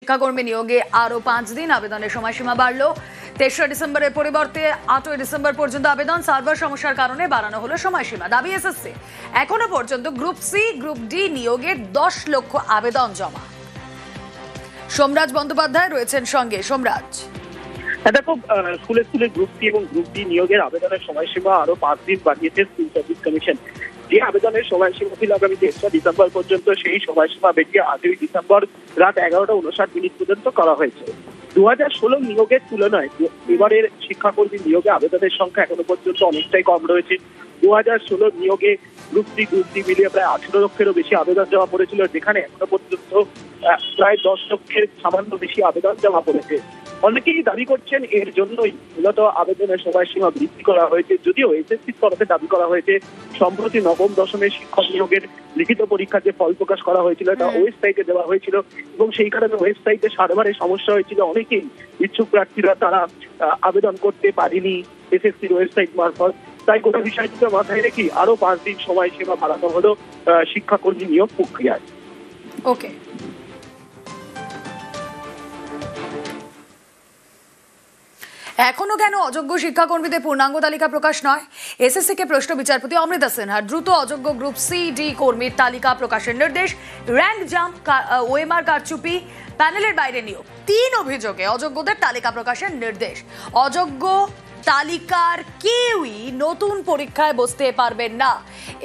শিক্ষাকর্মী নিয়োগে আরো 5 দিন আবেদনের সময়সীমা বাড়লো। 3রা ডিসেম্বরের পরিবর্তে 8ই ডিসেম্বর পর্যন্ত আবেদন। সার্ভার সমস্যার কারণে বাড়ানো হলো সময়সীমা। দাবি এসএসসি এখনো পর্যন্ত গ্রুপ সি গ্রুপ ডি নিয়োগে 10 লক্ষ আবেদন জমা। সোমরাজ বন্দ্যোপাধ্যায় রয়েছেন সঙ্গে। সোমরাজ, দেখো, স্কুলে গ্রুপ সি এবং গ্রুপ ডি নিয়োগের আবেদনের সময়সীমা আরো 5 দিন বাড়িয়েছে স্কুল সার্ভিস কমিশন। যে আবেদনের সময়সীমা ছিল আগামী 3রা ডিসেম্বর পর্যন্ত, সেই সময়সীমা বেরিয়ে 8ই ডিসেম্বর রাত 11:59 পর্যন্ত করা হয়েছে। 2016 নিয়োগের তুলনায় এবারের শিক্ষাকর্মী নিয়োগে আবেদনের সংখ্যা এখনো পর্যন্ত অনেকটাই কম রয়েছে। 2016 নিয়োগে গ্রুপ সি গ্রুপ ডি মিলিয়ে প্রায় 18 লক্ষেরও বেশি আবেদন জমা পড়েছিল, যেখানে এখনো পর্যন্ত প্রায় 10 লক্ষের সামান্য বেশি আবেদন জমা পড়েছে। অনেকেই দাবি করছেন এর জন্যই মূলত আবেদনের সময়সীমা বৃদ্ধি করা হয়েছে। যদিও এসএসসির তরফে দাবি করা হয়েছে সম্প্রতি নবম দশমের শিক্ষক নিয়োগের লিখিত পরীক্ষার যে ফল প্রকাশ করা হয়েছিল তা ওয়েবসাইটে দেওয়া হয়েছিল এবং সেই কারণে ওয়েবসাইটে সার্ভারে সমস্যা হয়েছিল। অনেকেই ইচ্ছুক প্রার্থীরা তারা আবেদন করতে পারেনি এসএসসির ওয়েবসাইট মারফত। তাই গোটা বিষয়টিকে মাথায় রেখে আরো 5 দিন সময়সীমা বাড়ানো হলো শিক্ষাকর্মী নিয়োগ প্রক্রিয়ায়। ওকে, এখনো কেন অযোগ্য শিক্ষাকর্মীদের পূর্ণাঙ্গ তালিকা প্রকাশ নয়? এসএসসি কে প্রশ্ন বিচারপতি অমৃতা সিনহা। দ্রুত অযোগ্য গ্রুপ সি ডি কর্মীর তালিকা প্রকাশের নির্দেশ। র্যাঙ্ক জাম্প, ওএমআর কারচুপি, প্যানেলের বাইরে নিয়োগ, 3 অভিযোগে অযোগ্যদের তালিকা প্রকাশের নির্দেশ। অযোগ্য তালিকার কেউই নতুন পরীক্ষায় বসতে পারবেন না,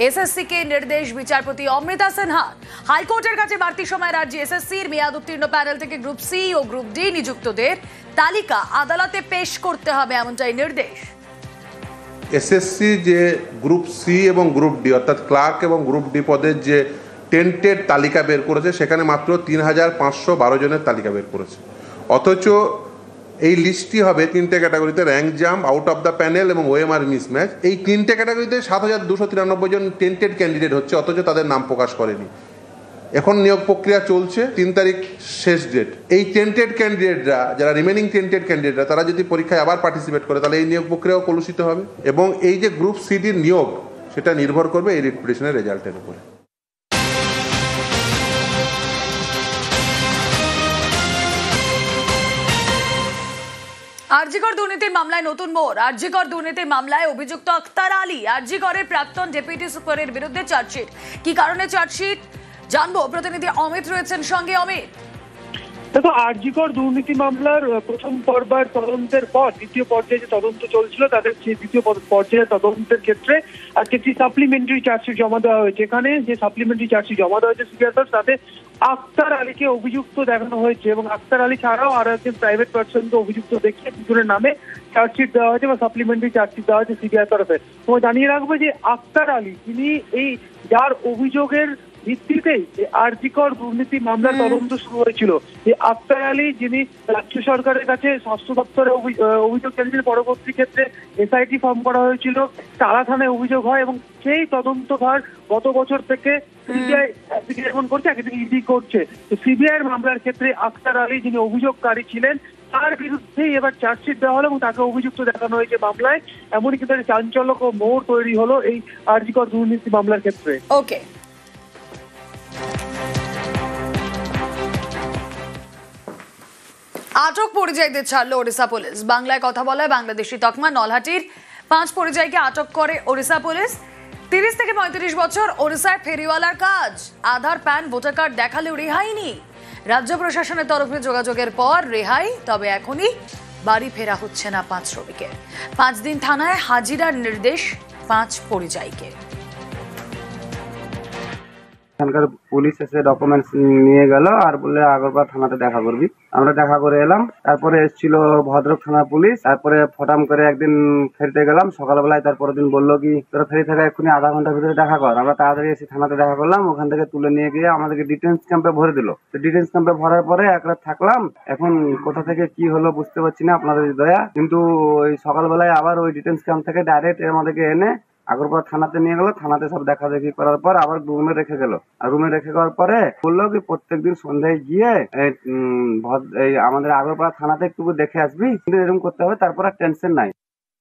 এসএসসি কে নির্দেশ বিচারপতি অমৃতা সিনহা। হাইকোর্টের কাছে বাড়তি সময়ের আর্জি এসএসসির। মেয়াদ উত্তীর্ণ প্যানেল থেকে গ্রুপ সি ও গ্রুপ ডি নিযুক্তদের তালিকা আদালতে পেশ করতে হবে, এমনটাই নির্দেশ। এসএসসি যে গ্রুপ সি এবং গ্রুপ ডি অর্থাৎ ক্লার্ক এবং গ্রুপ ডি পদের যে টেন্টেড তালিকা বের করেছে, সেখানে মাত্র 3512 জনের তালিকা বের করেছে। অথচ এই লিস্টটি হবে 3টে ক্যাটাগরিতে, rank jump, out of the panel এবং ওএমআর মিসম্যাচ। এই 3টে ক্যাটাগরিতে 7293 জন টেন্টেড ক্যান্ডিডেট হচ্ছে, অথচ তাদের নাম প্রকাশ করেনি। এখন নিয়োগ প্রক্রিয়া চলছে, 3 তারিখ শেষ ডেট। এই টেন্টেড ক্যান্ডিডেটরা, যারা রিমেনিং টেন্টেড ক্যান্ডিডেটরা, তারা যদি পরীক্ষায় আবার পার্টিসিপেট করে তাহলে এই নিয়োগ প্রক্রিয়াও কলুষিত হবে এবং এই যে গ্রুপ সিডির নিয়োগ, সেটা নির্ভর করবে এই রিপিটিশনের রেজাল্টের উপরে। আরজিকর দুর্নীতির মামলায় নতুন মোড়। আরজিকর দুর্নীতির মামলায় অভিযুক্ত আক্তার আলী, আরজিকরের প্রাক্তন ডেপুটি সুপারের বিরুদ্ধে চার্জশিট। কি কারণে চার্জশিট জানবো, প্রতিনিধি অমিত রয়েছেন সঙ্গে। অমিত, দেখো, আরজিকর দুর্নীতি মামলার প্রথম পর্বের তদন্তের পর দ্বিতীয় পর্যায়ে যে তদন্ত চলছিল, তাদের সেই দ্বিতীয় পর্যায়ের তদন্তের ক্ষেত্রে আজকে একটি সাপ্লিমেন্টারি চার্জশিট জমা দেওয়া হয়েছে। এখানে যে সাপ্লিমেন্টারি চার্জশিট জমা দেওয়া হয়েছে সিবিআই, তাতে আক্তার আলীকে অভিযুক্ত দেখানো হয়েছে এবং আক্তার আলী ছাড়াও আরো একজন প্রাইভেট পার্সনকে অভিযুক্ত দেখিয়ে দুজনের নামে চার্জশিট দেওয়া হয়েছে বা সাপ্লিমেন্টারি চার্জশিট দেওয়া হয়েছে সিবিআই তরফে। তোমায় জানিয়ে রাখবে যে আক্তার আলী, তিনি এই যার অভিযোগের ভিত্তিতেই আরজিকর দুর্নীতি মামলার তদন্ত শুরু হয়েছিল, এই আক্তার আলী, যিনি রাজ্য সরকারের কাছে স্বাস্থ্য দপ্তরে অভিযোগ জানিয়েছিলেন, পরবর্তী ক্ষেত্রে এসআইটি ফর্ম করা হয়েছিল, তারা থানায় অভিযোগ হয় এবং সেই তদন্তভার গত বছর থেকে সিবিআই যেমন করছে, একদিকে ইডি করছে। তো সিবিআই এর মামলার ক্ষেত্রে আক্তার আলী, যিনি অভিযোগকারী ছিলেন, তার বিরুদ্ধেই এবার চার্জশিট দেওয়া হলো এবং তাকে অভিযুক্ত দেখানো হয়েছে মামলায়। এমনই কিন্তু চাঞ্চল্যক ও মোড় তৈরি হলো এই আরজিকর দুর্নীতি মামলার ক্ষেত্রে। ওকে, আটক পরিযায়ীদের ছাড়লো ওড়িশা পুলিশ। বাংলায় কথা বলায় বাংলাদেশি তকমা নলহাটির 5 পরিযায়ীকে আটক করে ওড়িশা পুলিশ। 30 থেকে 35 বছর, ওড়িশায় ফেরিওয়ালার কাজ। আধার, প্যান, ভোটার কার্ড দেখালেও রেহাই নেই। রাজ্য প্রশাসনের তরফে যোগাযোগের পর রেহাই, তবে এখনই বাড়ি ফেরা হচ্ছে না 5 শ্রমিকের। 5 দিন থানায় হাজিরার নির্দেশ 5 পরিযায়ীকে। এখানকার পুলিশ এসে ডকুমেন্টস নিয়ে গেল আর বললে আগরপাড়া থানাতে দেখা করবি। আমরা দেখা করে এলাম। তারপরে এসেছিল ভদ্রক থানা পুলিশ। তারপরে ফটাম করে একদিন ফেরিতে গেলাম সকালবেলায়। তারপরের দিন বললো কি তোরা ফেরি থেকে এক্ষুনি আধা ঘন্টার ভিতরে দেখা কর। আমরা তাড়াতাড়ি এসে থানাতে দেখা করলাম। ওখান থেকে তুলে নিয়ে গিয়ে আমাদেরকে ডিটেন্স ক্যাম্পে ভরে দিল। ডিটেন্স ক্যাম্পে ভরার পরে এক রাত থাকলাম। এখন কোথা থেকে কি হলো বুঝতে পারছি না, আপনাদের দয়া। কিন্তু ওই সকালবেলায় আবার ওই ডিটেন্স ক্যাম্প থেকে ডাইরেক্ট আমাদেরকে এনে আগরপাড়া থানাতে নিয়ে গেল। থানাতে সব দেখা দেখি করার পর আবার রুমে রেখে গেল। আর রুমে রেখে যাওয়ার পরে বললো কি প্রত্যেকদিন সন্ধ্যায় গিয়ে এই আমাদের আগরপাড়া থানাতে একটু দেখে আসবি, কিন্তু এরকম করতে হবে, তারপর আর টেনশন নাই।